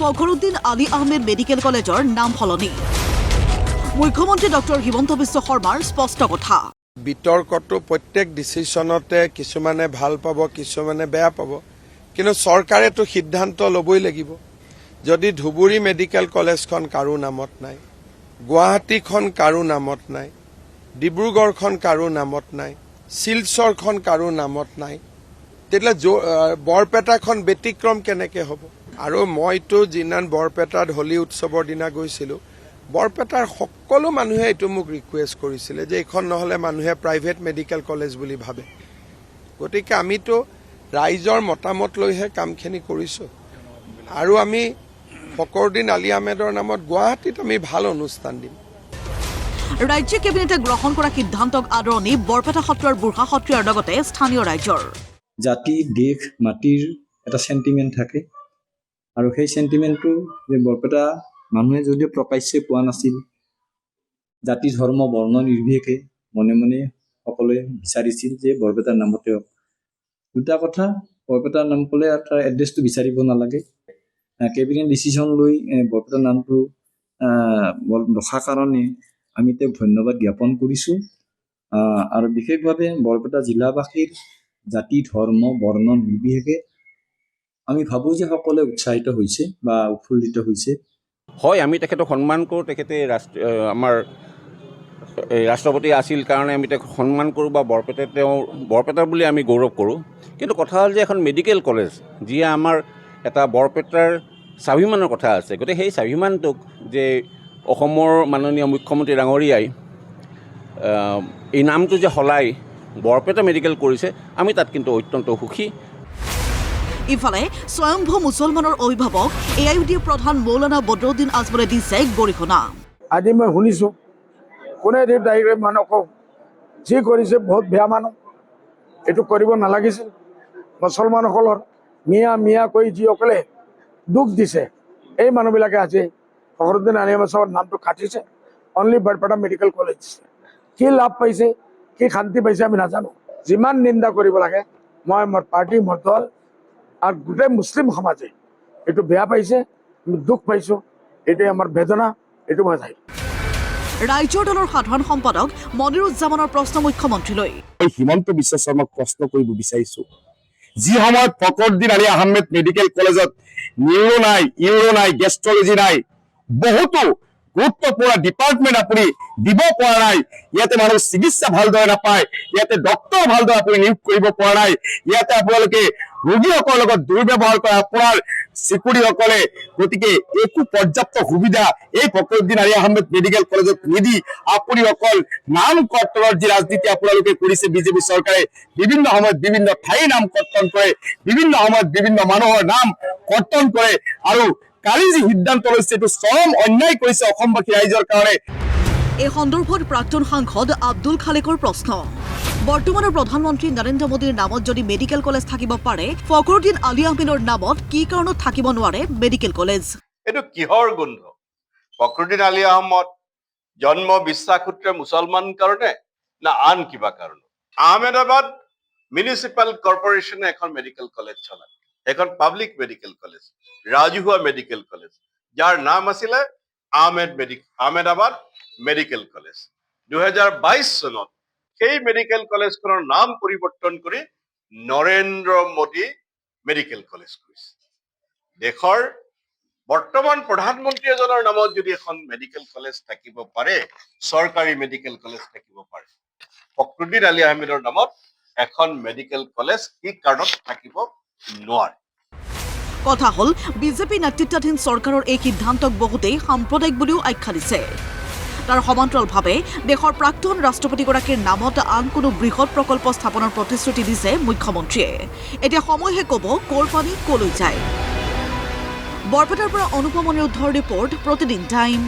Fakhruddin Ali Ahmed medical কলেজৰ নাম সলনি মুখ্যমন্ত্ৰী ডক্টৰ হিমন্ত বিশ্ব শৰ্মাৰ স্পষ্ট কথা বিতৰ্কটো প্ৰত্যেক ডিসিশনতে কিছুমানে ভাল পাব কিছুমানে বেয়া পাব কিন্তু চৰকাৰেতো সিদ্ধান্ত ল'বই লাগিব যদি ধুবুৰী মেডিকেল কলেজখন কাৰো নামত নাই গুৱাহাটীখন কাৰো নামত নাই ডিব্ৰুগড়খন কাৰো নামত নাই শিলচৰখন কাৰো নামত নাই তেতিয়ালে বৰপেটাখন ব্যতিক্ৰম কেনেকে হ'ব আৰু মইতো যিমান বৰপেটাত হোলী উৎসৱৰ দিনা গৈছিলো বৰপেটাৰ সকলো মানুহে এটো মোক ৰিকুৱেষ্ট কৰিছিল যে এখন নহলে মানুহে প্ৰাইভেট মেডিকেল কলেজ বুলি ভাবে গতিকে আমিতো ৰাইজৰ মতামত লৈহে কামখিনি কৰিছো আৰু আমি ফখৰুদ্দিন আলী আহমেদৰ নামত গুৱাহাটীত আমি ভাল অনুষ্ঠান দিম ৰাজ্য কেবিনেটে গ্ৰহণ কৰা সিদ্ধান্তক আদৰণি বৰপেটা সত্ৰৰ বুঢ়া সত্ৰীয়াৰ লগতে স্থানীয় ৰাইজৰ জাতি দেশ মাটিৰ এটা সেন্টিমেন্ট থাকে আৰু সেই সেন্টিমেন্টটো যে বৰপেটা মানুহে যদিও প্ৰকাশ্যে পোৱা নাছিল জাতি ধৰ্ম বৰ্ণ নিৰ্বিশেষে মনে মনে সকলোৱে বিচাৰিছিল যে বৰপেটাৰ নামতে হওক দুটা কথা বৰপেটাৰ নাম ক'লে তাৰ এড্ৰেছটো বিচাৰিব নালাগে কেবিনেট ডিচিশ্যন লৈ বৰপেটাৰ নামটো ৰখাৰ কাৰণে আমি তেওঁক ধন্যবাদ জ্ঞাপন কৰিছোঁ আৰু বিশেষভাৱে বৰপেটা জিলাবাসীৰ জাতি ধৰ্ম বৰ্ণ নিৰ্বিশেষে আমি ভাবোঁ যে সকলোৱে উৎসাহিত হৈছে বা উৎফুল্লিত হৈছে হয় আমি তেখেতক সন্মান কৰোঁ তেখেতে আমাৰ ৰাষ্ট্ৰপতি আছিল কাৰণে আমি তেওঁক সন্মান কৰোঁ বা বৰপেটা বুলি আমি গৌৰৱ কৰোঁ কিন্তু কথা হ'ল যে এখন মেডিকেল কলেজ যিয়ে আমাৰ এটা বৰপেটাৰ স্বাভিমানৰ কথা আছে গতিকে সেই স্বাভিমানটোক যে অসমৰ মাননীয় মুখ্যমন্ত্ৰী ডাঙৰীয়াই এই নামটো যে সলাই বৰপেটা মেডিকেল কৰিছে আমি তাত কিন্তু অত্যন্ত সুখী ইফালে স্বয়ম্ভু মুছলমানৰ অভিভাৱক AIUD প্ৰধান মৌলানা বদৰুদ্দিন আজমলে দিছে গৰিহণা আজি মই শুনিছোঁ কোনে ডাইৰেক্ট মানুহক যি কৰিছে বহুত বেয়া মানুহ এইটো কৰিব নালাগিছিল মুছলমানসকলৰ মিয়া কৈ যিসকলে দুখ দিছে এই মানুহবিলাকে আজি ফখৰুদ্দিন আলী আহমেদৰ নামটো কাটিছে অনলি বৰপেটা মেডিকেল কলেজ কি লাভ পাইছে কি শান্তি পাইছে আমি নাজানো যিমান নিন্দা কৰিব লাগে মই মোৰ পাৰ্টি মোৰ দল আৰু গোটেই মুছলিম সমাজে এইটো বেয়া পাইছে আমি দুখ পাইছোঁ এইটোৱে আমাৰ বেদনা এইটো মই চাই ৰাজ্যৰ দলৰ সাধাৰণ সম্পাদক মনিৰুজ্জামানৰ প্ৰশ্ন মুখ্যমন্ত্ৰীলৈ হিমন্ত বিশ্ব শৰ্মাক প্ৰশ্ন কৰিব বিচাৰিছোঁ যি সময়ত ফখৰুদ্দিন আলী আহমেদ মেডিকেল কলেজত নিউৰো নাই ইউৰো নাই গেষ্ট্ৰলজি নাই বহুতো গুৰুত্বপূৰ্ণ ডিপাৰ্টমেণ্ট আপুনি দিব পৰা নাই ইয়াতে মানুহ চিকিৎসা ভালদৰে নাপায় ইয়াতে ডক্তৰ ভালদৰে আপুনি নিয়োগ কৰিব পৰা নাই ইয়াতে আপোনালোকে ৰোগীসকলৰ লগত দুৰ্ব্যৱহাৰ কৰে আপোনাৰ চিকিউৰিটিসকলে গতিকে একো পৰ্যাপ্ত সুবিধা এই ফখৰুদ্দিন আলী আহমেদ মেডিকেল কলেজত নিদি আপুনি অকল নাম কৰ্তনৰ যি ৰাজনীতি আপোনালোকে কৰিছে বিজেপি চৰকাৰে বিভিন্ন সময়ত বিভিন্ন ঠাইৰ নাম কৰ্তন কৰে বিভিন্ন সময়ত বিভিন্ন মানুহৰ নাম কৰ্তন কৰে আৰু কালি যি সিদ্ধান্ত লৈছে এইটো চৰম অন্যায় কৰিছে অসমবাসী ৰাইজৰ কাৰণে এই সন্দৰ্ভত প্ৰাক্তন সাংসদ আব্দুল খালেকৰ প্ৰশ্ন বৰ্তমানৰ প্ৰধানমন্ত্ৰী নৰেন্দ্ৰ মোদীৰ নামত যদি মেডিকেল কলেজ থাকিব পাৰে ফখৰুদ্দিন আলী আহমেদৰ নামত কি কাৰণত থাকিব নোৱাৰে মেডিকেল কলেজ এইটো কিহৰ গোন্ধ ফখৰুদ্দিন আলী আহমদ জন্ম বিশ্বাসসূত্ৰে মুছলমান কাৰণে না আন কিবা কাৰণ আহমেদাবাদ মিউনিচিপাল কৰ্পোৰেশ্যনে এখন মেডিকেল কলেজ চলায় এখন পাব্লিক মেডিকেল কলেজ ৰাজহুৱা মেডিকেল কলেজ যাৰ নাম আছিলে আহমেদাবাদ মেডিকেল কলেজ 2022 চনত সেই মেডিকেল কলেজখনৰ নাম পৰিৱৰ্তন কৰি নৰেন্দ্ৰ মোদী মেডিকেল কলেজ কৰিছে দেশৰ বৰ্তমান প্ৰধানমন্ত্ৰী এজনৰ নামত যদি এখন মেডিকেল কলেজ থাকিব পাৰে চৰকাৰী মেডিকেল কলেজ থাকিব পাৰে ফখৰুদ্দিন আলী আহমেদৰ নামত এখন মেডিকেল কলেজ কি কাৰণত থাকিব নোৱাৰে কথা হ'ল বিজেপি নেতৃত্বাধীন চৰকাৰৰ এই সিদ্ধান্তক বহুতেই সাম্প্ৰদায়িক বুলিও আখ্যা দিছে তাৰ সমান্তৰালভাৱে দেশৰ প্ৰাক্তন ৰাষ্ট্ৰপতিগৰাকীৰ নামত আন কোনো বৃহৎ প্ৰকল্প স্থাপনৰ প্ৰতিশ্ৰুতি দিছে মুখ্যমন্ত্ৰীয়ে এতিয়া সময়হে ক'ব ক'ৰ পানী ক'লৈ যায় বৰপেটাৰ পৰা অনুপম অনিৰুদ্ধৰ ৰিপৰ্ট প্ৰতিদিন টাইম